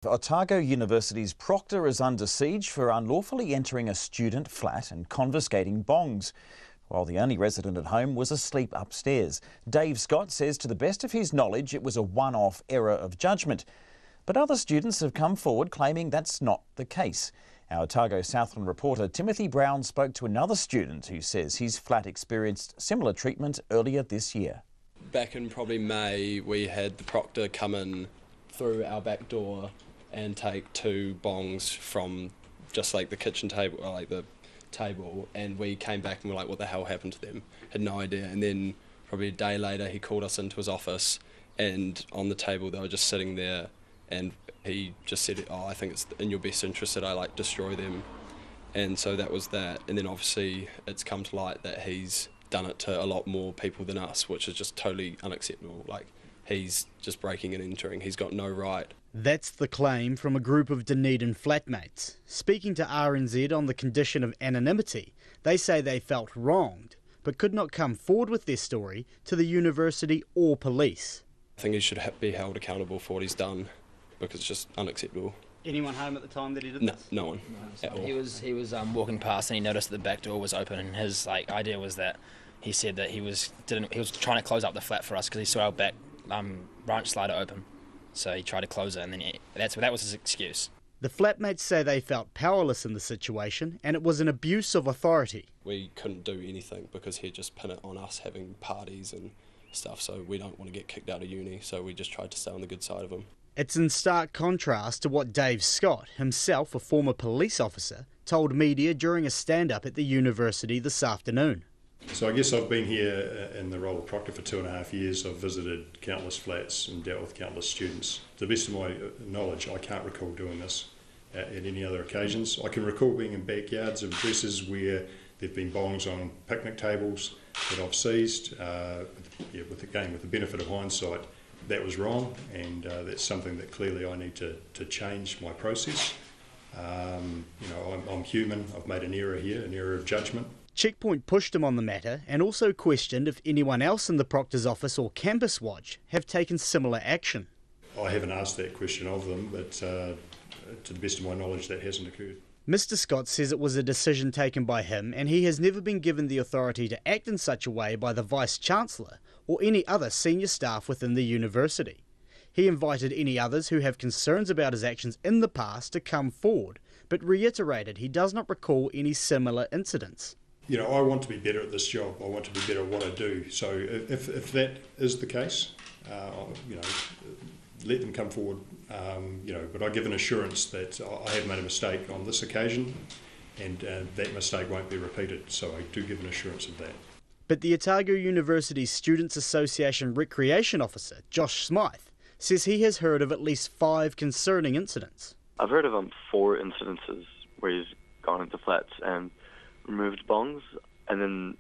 Otago University's proctor is under siege for unlawfully entering a student flat and confiscating bongs, while the only resident at home was asleep upstairs. Dave Scott says to the best of his knowledge it was a one-off error of judgment. But other students have come forward claiming that's not the case. Our Otago Southland reporter Timothy Brown spoke to another student who says his flat experienced similar treatment earlier this year. Back in probably May, we had the proctor come in through our back door and take 2 bongs from just like the kitchen table, or like the table, and we came back and were like, what the hell happened to them? Had no idea. And then probably a day later he called us into his office, and on the table they were just sitting there, and he just said, oh, I think it's in your best interest that I like destroy them. And so that was that. And then obviously it's come to light that he's done it to a lot more people than us, which is just totally unacceptable. Like, he's just breaking and entering. He's got no right. That's the claim from a group of Dunedin flatmates. Speaking to RNZ on the condition of anonymity, they say they felt wronged, but could not come forward with their story to the university or police. I think he should be held accountable for what he's done, because it's just unacceptable. Anyone home at the time that he did this? No one. No, so he was walking past and he noticed that the back door was open, and his idea was that he said that he was trying to close up the flat for us because he saw our back branch slider open. So he tried to close it, and then that was his excuse. The flatmates say they felt powerless in the situation, and it was an abuse of authority. We couldn't do anything because he'd just pin it on us having parties and stuff, so we don't want to get kicked out of uni, so we just tried to stay on the good side of him. It's in stark contrast to what Dave Scott, himself a former police officer, told media during a stand-up at the university this afternoon. So I guess I've been here in the role of proctor for 2.5 years. I've visited countless flats and dealt with countless students. To the best of my knowledge, I can't recall doing this at any other occasions. I can recall being in backyards of addresses where there've been bongs on picnic tables that I've seized. With the benefit of hindsight, that was wrong, and that's something that clearly I need to change my process. I'm human. I've made an error here, an error of judgment. Checkpoint pushed him on the matter and also questioned if anyone else in the proctor's office or Campus Watch have taken similar action. I haven't asked that question of them, but to the best of my knowledge, that hasn't occurred. Mr Scott says it was a decision taken by him, and he has never been given the authority to act in such a way by the Vice-Chancellor or any other senior staff within the university. He invited any others who have concerns about his actions in the past to come forward, but reiterated he does not recall any similar incidents. I want to be better at this job. I want to be better at what I do. So if that is the case, let them come forward. But I give an assurance that I have made a mistake on this occasion, and that mistake won't be repeated. So I do give an assurance of that. But the Otago University Students Association Recreation Officer, Josh Smythe, says he has heard of at least 5 concerning incidents. I've heard of 4 incidences where he's gone into flats and removed bongs, and then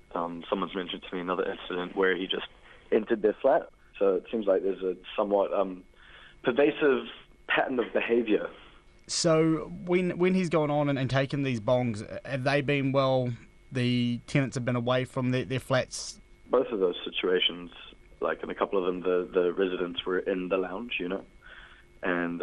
someone's mentioned to me another incident where he just entered their flat. So it seems like there's a somewhat pervasive pattern of behaviour. So when he's gone on and taken these bongs, have they been, the tenants have been away from their flats? Both of those situations, like in a couple of them, the residents were in the lounge, and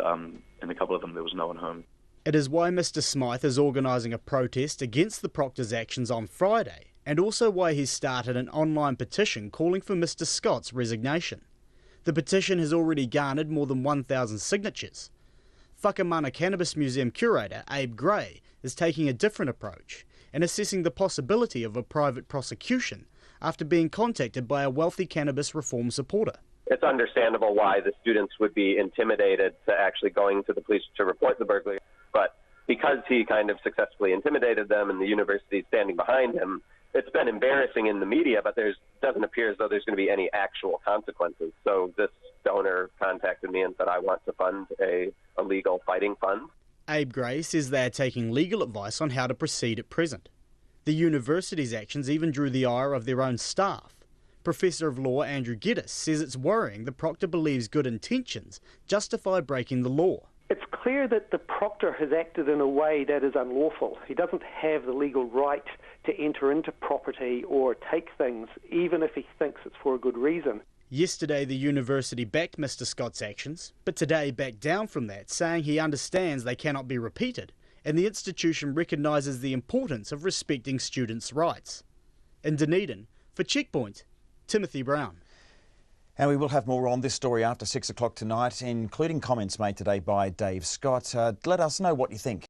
in a couple of them there was no one home. It is why Mr Smythe is organising a protest against the proctor's actions on Friday, and also why he's started an online petition calling for Mr Scott's resignation. The petition has already garnered more than 1,000 signatures. Whakamana Cannabis Museum curator Abe Gray is taking a different approach and assessing the possibility of a private prosecution after being contacted by a wealthy cannabis reform supporter. It's understandable why the students would be intimidated to actually going to the police to report the burglary, but because he kind of successfully intimidated them and the university is standing behind him, it's been embarrassing in the media, but doesn't appear as though there's going to be any actual consequences. So this donor contacted me and said, I want to fund a legal fighting fund. Abe Gray says they are taking legal advice on how to proceed at present. The university's actions even drew the ire of their own staff. Professor of Law Andrew Geddes says it's worrying the proctor believes good intentions justify breaking the law. It's clear that the proctor has acted in a way that is unlawful. He doesn't have the legal right to enter into property or take things, even if he thinks it's for a good reason. Yesterday, the university backed Mr Scott's actions, but today backed down from that, saying he understands they cannot be repeated, and the institution recognises the importance of respecting students' rights. In Dunedin, for Checkpoint, Timothy Brown. And we will have more on this story after 6 o'clock tonight, including comments made today by Dave Scott. Let us know what you think.